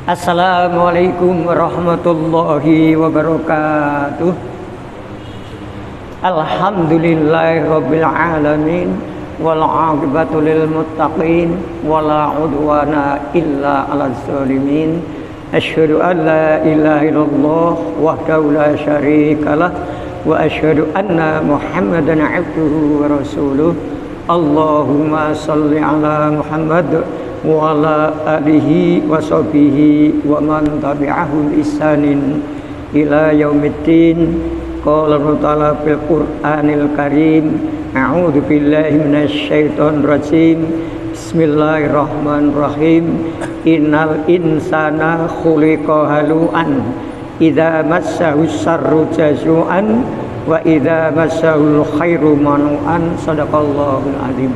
Assalamualaikum warahmatullahi wabarakatuh. Alhamdulillahi rabbil alamin, wal aqibatu lil muttaqin, wala udwana illa 'alal zalimin. Asyhadu an la ilaha illallah wahdahu la syarikalah wa asyhadu anna Muhammadan 'abduhu wa rasuluh. Allahumma shalli ala Muhammad wa ala alihi wa sahbihi wa man tabi'ahum ihsanin ila yaumiddin. Qala ta'ala fil Qur'anil Karim, a'udzu billahi minasy syaithanir rajim. Bismillahirrahmanirrahim. Innal insana khuliqa halu'an idza massahu syarru jazu'an wa idza massahul khairu manu'an. Shadaqallahul azim.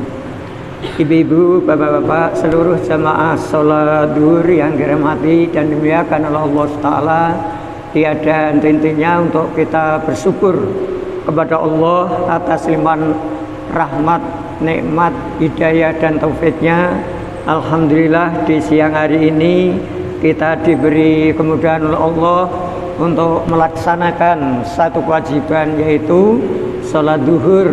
Ibu-ibu, bapak-bapak, seluruh jamaah sholat duhur yang dirahmati dan dimuliakan oleh Allah Ta'ala, tiada henti-hentinya untuk kita bersyukur kepada Allah atas limpahan rahmat, nikmat, hidayah dan taufiknya. Alhamdulillah di siang hari ini kita diberi kemudahan oleh Allah untuk melaksanakan satu kewajiban, yaitu sholat duhur.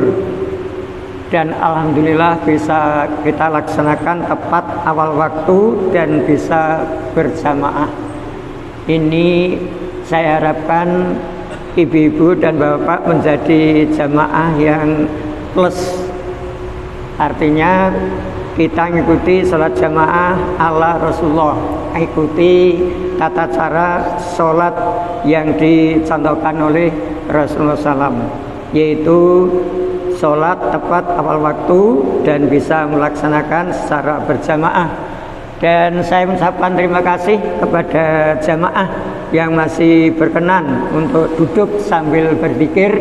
Dan alhamdulillah bisa kita laksanakan tepat awal waktu dan bisa berjamaah. Ini saya harapkan ibu-ibu dan bapak menjadi jamaah yang plus. Artinya kita mengikuti sholat jamaah ala Rasulullah, ikuti tata cara sholat yang dicontohkan oleh Rasulullah SAW, yaitu sholat tepat awal waktu dan bisa melaksanakan secara berjamaah. Dan saya mengucapkan terima kasih kepada jamaah yang masih berkenan untuk duduk sambil berzikir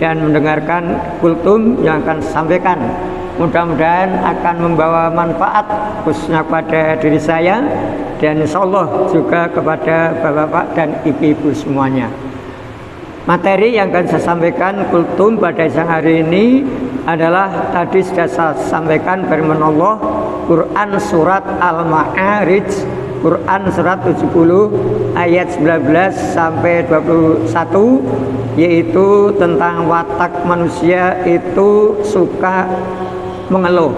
dan mendengarkan kultum yang akan disampaikan. Mudah-mudahan akan membawa manfaat khususnya pada diri saya dan insya Allah juga kepada bapak-bapak dan ibu-ibu semuanya. Materi yang akan saya sampaikan kultum pada siang hari ini adalah tadi sudah saya sampaikan firman Allah, Quran surat Al-Ma'arij, Quran surat 70 ayat 19 sampai 21, yaitu tentang watak manusia itu suka mengeluh.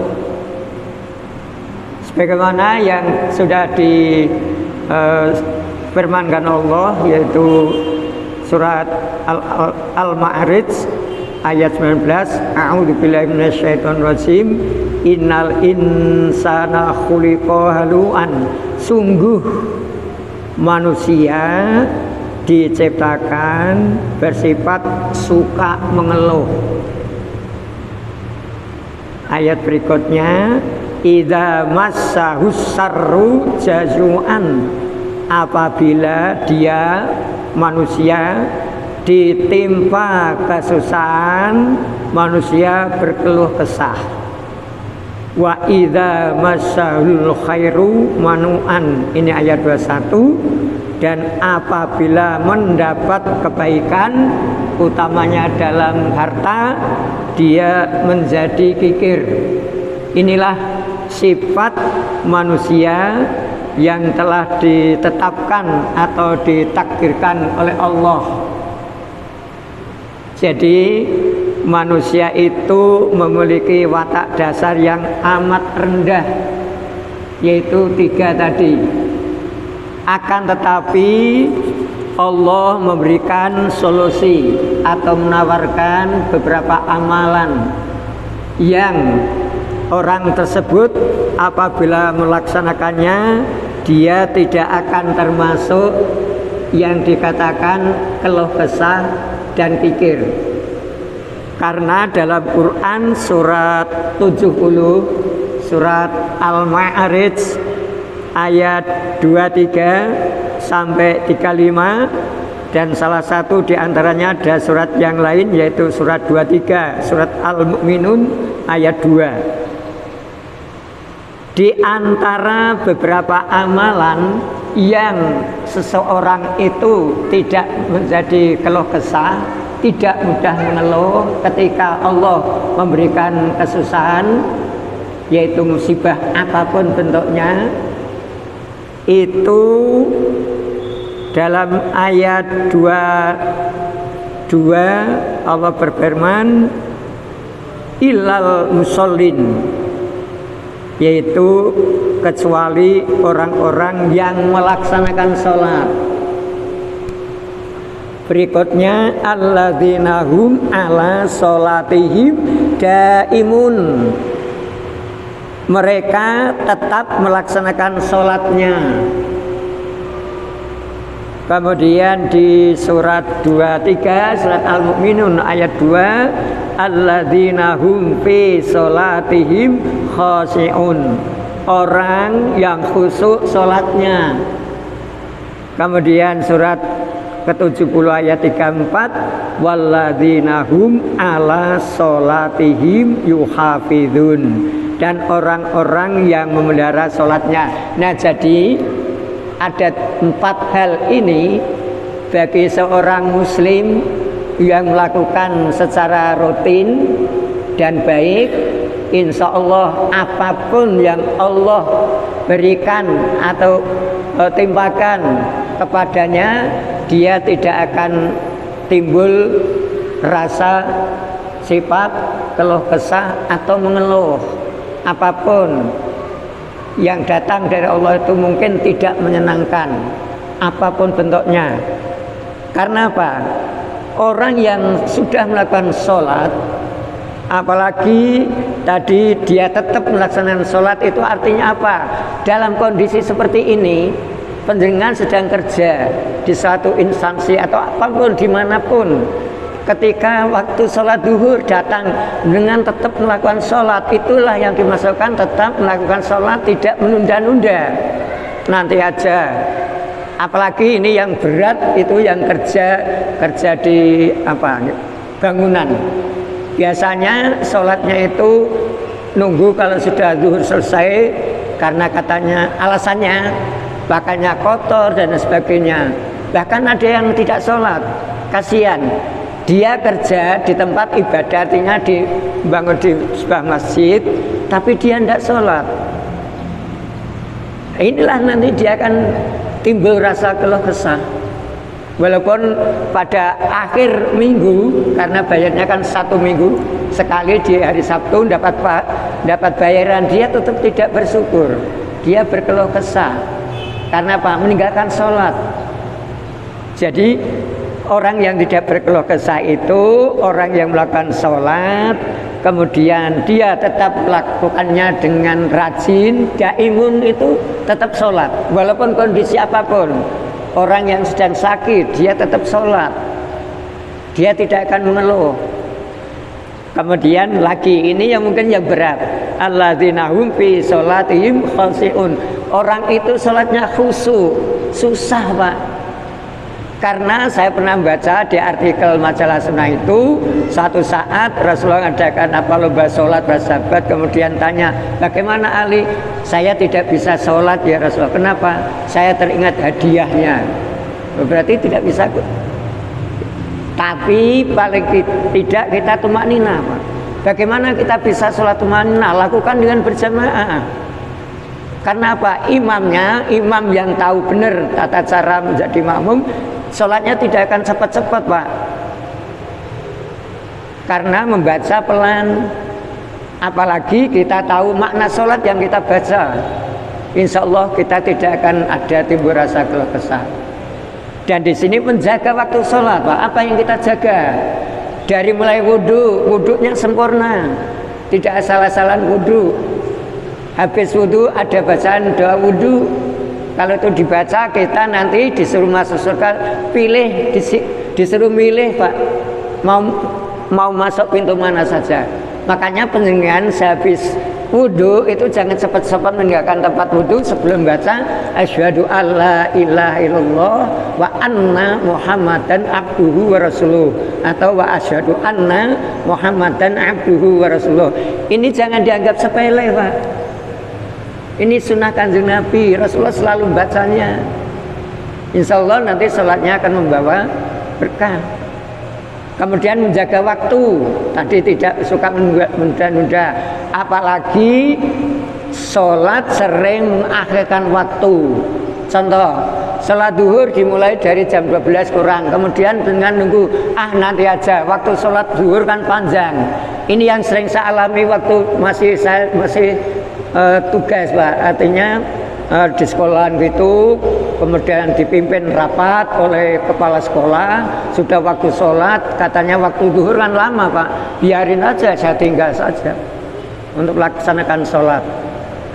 Sebagaimana yang sudah difirmankan Allah, yaitu surat Al-Ma'arij ayat 19, a'udzu billahi minasyaitonir rajim. Innal insana khuliqa halu'an, sungguh manusia diciptakan bersifat suka mengeluh. Ayat berikutnya, idza massahus syarru jazu'an, apabila dia manusia ditimpa kesusahan, manusia berkeluh kesah. Wa idza massahul khairu manu'an, ini ayat 21. Dan apabila mendapat kebaikan, utamanya dalam harta, dia menjadi kikir. Inilah sifat manusia yang telah ditetapkan atau ditakdirkan oleh Allah. Jadi manusia itu memiliki watak dasar yang amat rendah, yaitu 3 tadi. Akan tetapi Allah memberikan solusi atau menawarkan beberapa amalan yang orang tersebut apabila melaksanakannya, dia tidak akan termasuk yang dikatakan keluh kesah dan kikir. Karena dalam Quran surat 70, surat Al-Ma'arij ayat 23 sampai 35, dan salah satu diantaranya ada surat yang lain, yaitu surat 23, surat Al-Mu'minun ayat 2. Di antara beberapa amalan yang seseorang itu tidak menjadi keluh kesah, tidak mudah mengeluh ketika Allah memberikan kesusahan, yaitu musibah apapun bentuknya, itu dalam ayat 22 Allah berfirman illal musallin, yaitu kecuali orang-orang yang melaksanakan sholat. Berikutnya alladzina hum ala sholatihim daimun, mereka tetap melaksanakan sholatnya. Kemudian di surat 23 surat Al-Mu'minun ayat 2 alladzina hum fi sholatihim khashi'un, orang yang khusyuk sholatnya. Kemudian surat ke-70 ayat 34 walladzina hum ala sholatihim yuhafidun, dan orang-orang yang memelihara sholatnya. Nah, jadi ada 4 hal ini bagi seorang muslim yang melakukan secara rutin dan baik, insya Allah apapun yang Allah berikan atau timpakan kepadanya, dia tidak akan timbul rasa sifat keluh kesah atau mengeluh. Apapun yang datang dari Allah itu mungkin tidak menyenangkan, apapun bentuknya. Karena apa? Orang yang sudah melakukan sholat, apalagi tadi dia tetap melaksanakan sholat, itu artinya apa? Dalam kondisi seperti ini, panjenengan sedang kerja di suatu instansi atau apapun dimanapun, ketika waktu sholat duhur datang dengan tetap melakukan sholat, itulah yang dimasukkan tetap melakukan sholat, tidak menunda-nunda. Nanti aja. Apalagi ini yang berat, itu yang kerja di bangunan. Biasanya sholatnya itu nunggu kalau sudah duhur selesai, karena katanya alasannya pakainya kotor dan sebagainya. Bahkan ada yang tidak sholat, kasihan. Dia kerja di tempat ibadah, artinya dibangun di sebuah masjid, tapi dia tidak sholat. Inilah nanti dia akan timbul rasa keluh kesah. Walaupun pada akhir minggu, karena bayarnya kan 1 minggu sekali, di hari Sabtu dapat bayaran, dia tetap tidak bersyukur. Dia berkeluh kesah. Karena apa? Meninggalkan sholat. Jadi orang yang tidak berkeluh kesah itu orang yang melakukan sholat, kemudian dia tetap melakukannya dengan rajin, daimun, itu tetap sholat walaupun kondisi apapun. Orang yang sedang sakit, dia tetap sholat, dia tidak akan mengeluh. Kemudian lagi ini yang mungkin yang berat, alladzina hum fi sholatihim khashi'un, orang itu sholatnya khusyuk. Susah, Pak. Karena saya pernah baca di artikel majalah Sunnah itu, satu saat Rasulullah mengadakan lomba sholat bersahabat, kemudian tanya, bagaimana Ali? Saya tidak bisa sholat ya Rasulullah. Kenapa? Saya teringat hadiahnya. Berarti tidak bisa. Tapi paling tidak kita tumakninah. Bagaimana kita bisa sholat tumakninah? Lakukan dengan berjamaah. Karena apa? Imam yang tahu benar tata cara menjadi makmum, sholatnya tidak akan cepat-cepat, Pak. Karena membaca pelan. Apalagi kita tahu makna sholat yang kita baca, insya Allah kita tidak akan ada timbul rasa keluh kesah. Dan di sini menjaga waktu sholat, Pak. Apa yang kita jaga? Dari mulai wudhunya sempurna, tidak asal-asalan wudhu. Habis wudhu ada bacaan doa wudhu. Kalau itu dibaca, kita nanti disuruh masuk surga, disuruh milih, Pak, mau masuk pintu mana saja. Makanya penjenengan sehabis wudhu itu jangan cepat-cepat meninggalkan tempat wudhu sebelum baca asyhadu alla ilaha illallah wa anna muhammadan abduhu wa rasuluh, atau wa asyhadu anna muhammadan abduhu wa rasuluh. Ini jangan dianggap sepele, Pak. Ini sunnah Kanjeng Nabi, Rasulullah selalu bacanya. Insya Allah nanti sholatnya akan membawa berkah. Kemudian menjaga waktu, tadi tidak suka menunda-nunda. Apalagi sholat sering mengakhirkan waktu. Contoh, sholat duhur dimulai dari jam 12 kurang, kemudian dengan nunggu nanti aja, waktu sholat duhur kan panjang. Ini yang sering saya alami waktu saya masih tugas, Pak. Artinya di sekolah gitu, kemudian dipimpin rapat oleh kepala sekolah, sudah waktu sholat, katanya waktu duhur kan lama, Pak, biarin aja, saya tinggal saja untuk melaksanakan sholat.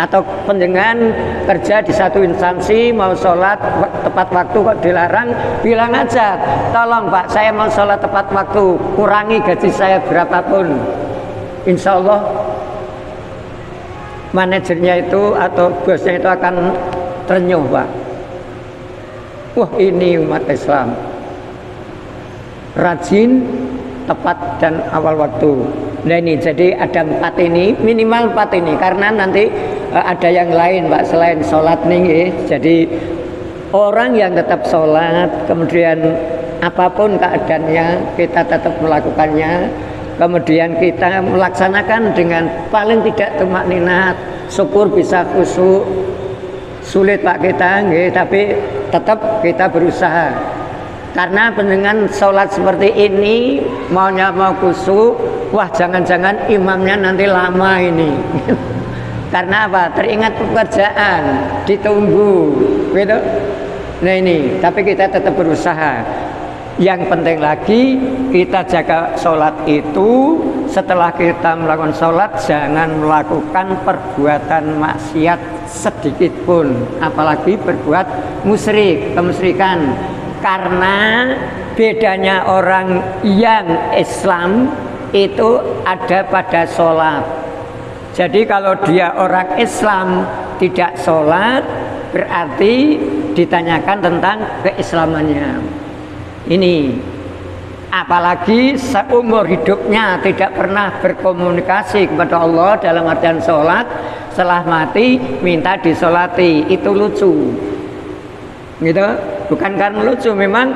Atau penjenengan kerja di satu instansi, mau sholat tepat waktu kok dilarang, bilang aja, tolong Pak, saya mau sholat tepat waktu, kurangi gaji saya berapapun. Insya Allah manajernya itu atau bosnya itu akan ternyuh, Pak. Wah, ini umat Islam rajin, tepat dan awal waktu. Nah ini, jadi ada 4 ini, minimal 4 ini, karena nanti ada yang lain, Pak, selain sholat nih. Jadi orang yang tetap sholat, kemudian apapun keadaannya kita tetap melakukannya, kemudian kita melaksanakan dengan paling tidak tumak ninat, syukur bisa khusyuk. Sulit, Pak, kita tapi tetap kita berusaha. Karena dengan sholat seperti ini, maunya mau khusyuk, wah jangan-jangan imamnya nanti lama ini. Karena apa? Teringat pekerjaan, ditunggu, gitu. Nah ini, tapi kita tetap berusaha. Yang penting lagi, kita jaga sholat itu, setelah kita melakukan sholat, jangan melakukan perbuatan maksiat sedikit pun, apalagi berbuat musyrik, kemusyrikan. Karena bedanya orang yang Islam itu ada pada sholat. Jadi kalau dia orang Islam tidak sholat, berarti ditanyakan tentang keislamannya. Ini apalagi seumur hidupnya tidak pernah berkomunikasi kepada Allah dalam artian sholat, setelah mati minta disolati, itu lucu gitu. Bukan karena lucu, memang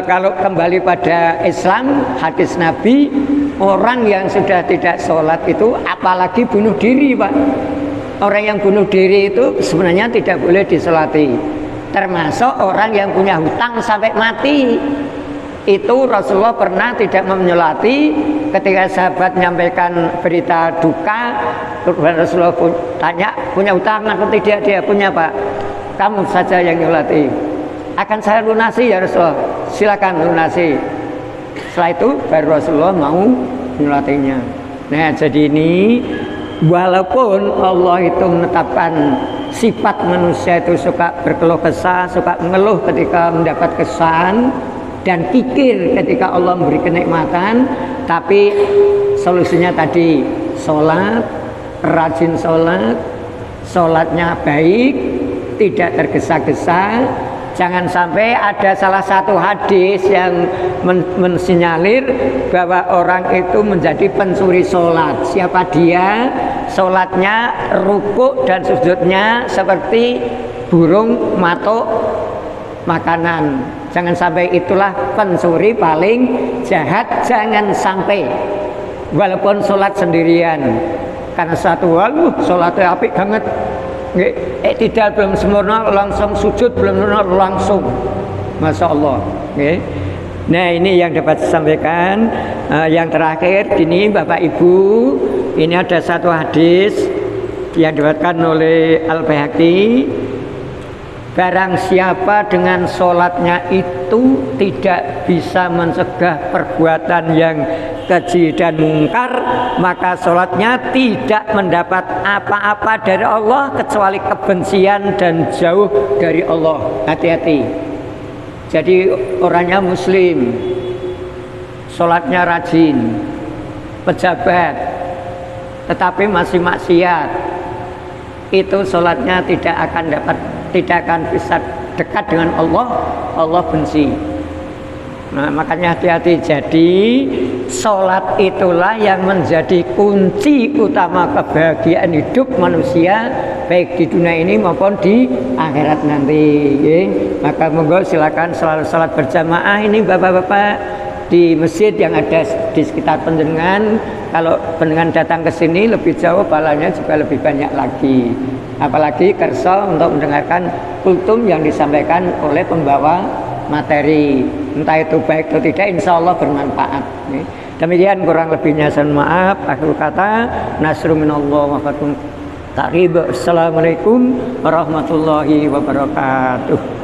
kalau kembali pada Islam, hadis Nabi, orang yang sudah tidak sholat itu apalagi bunuh diri, Pak. Orang yang bunuh diri itu sebenarnya tidak boleh disolati. Termasuk orang yang punya hutang sampai mati. Itu Rasulullah pernah tidak menyolati. Ketika sahabat menyampaikan berita duka, Rasulullah pun tanya, punya hutang atau tidak? Dia punya, Pak. Kamu saja yang nyolati. Akan saya lunasi ya Rasulullah, silakan lunasi. Setelah itu baru Rasulullah mau menyolatinya. Nah jadi ini, walaupun Allah itu menetapkan sifat manusia itu suka berkeluh kesah, suka mengeluh ketika mendapat kesan, dan kikir ketika Allah memberi kenikmatan, tapi solusinya tadi sholat, rajin sholat, sholatnya baik, tidak tergesa-gesa. Jangan sampai ada salah satu hadis yang mensinyalir bahwa orang itu menjadi pencuri sholat. Siapa dia? Sholatnya rukuk dan sujudnya seperti burung matuk makanan. Jangan sampai, itulah pencuri paling jahat. Jangan sampai, walaupun sholat sendirian. Karena satu hal, sholatnya apik banget, tidak belum sempurna langsung sujud, belum sempurna langsung, Masya Allah. Nah ini yang dapat saya sampaikan. Yang terakhir ini Bapak Ibu, ini ada satu hadis yang diriwayatkan oleh Al-Baihaqi. Barang siapa dengan sholatnya itu tidak bisa mencegah perbuatan yang keji dan mungkar, maka sholatnya tidak mendapat apa-apa dari Allah kecuali kebencian dan jauh dari Allah. Hati-hati. Jadi orangnya muslim, sholatnya rajin, pejabat, tetapi masih maksiat, itu sholatnya tidak akan bisa dekat dengan Allah. Allah benci. Nah makanya hati-hati. Jadi sholat itulah yang menjadi kunci utama kebahagiaan hidup manusia, baik di dunia ini maupun di akhirat nanti. Maka monggo silakan selalu sholat berjamaah ini bapak-bapak di masjid yang ada di sekitar panjenengan. Kalau panjenengan datang ke sini lebih jauh, pahalanya juga lebih banyak lagi. apalagi kerso untuk mendengarkan kultum yang disampaikan oleh pembawa materi, entah itu baik atau tidak, insya Allah bermanfaat. Demikian kurang lebihnya saya maaf. Akhir kata, nasrun minallah wa fathun qarib. Assalamualaikum warahmatullahi wabarakatuh.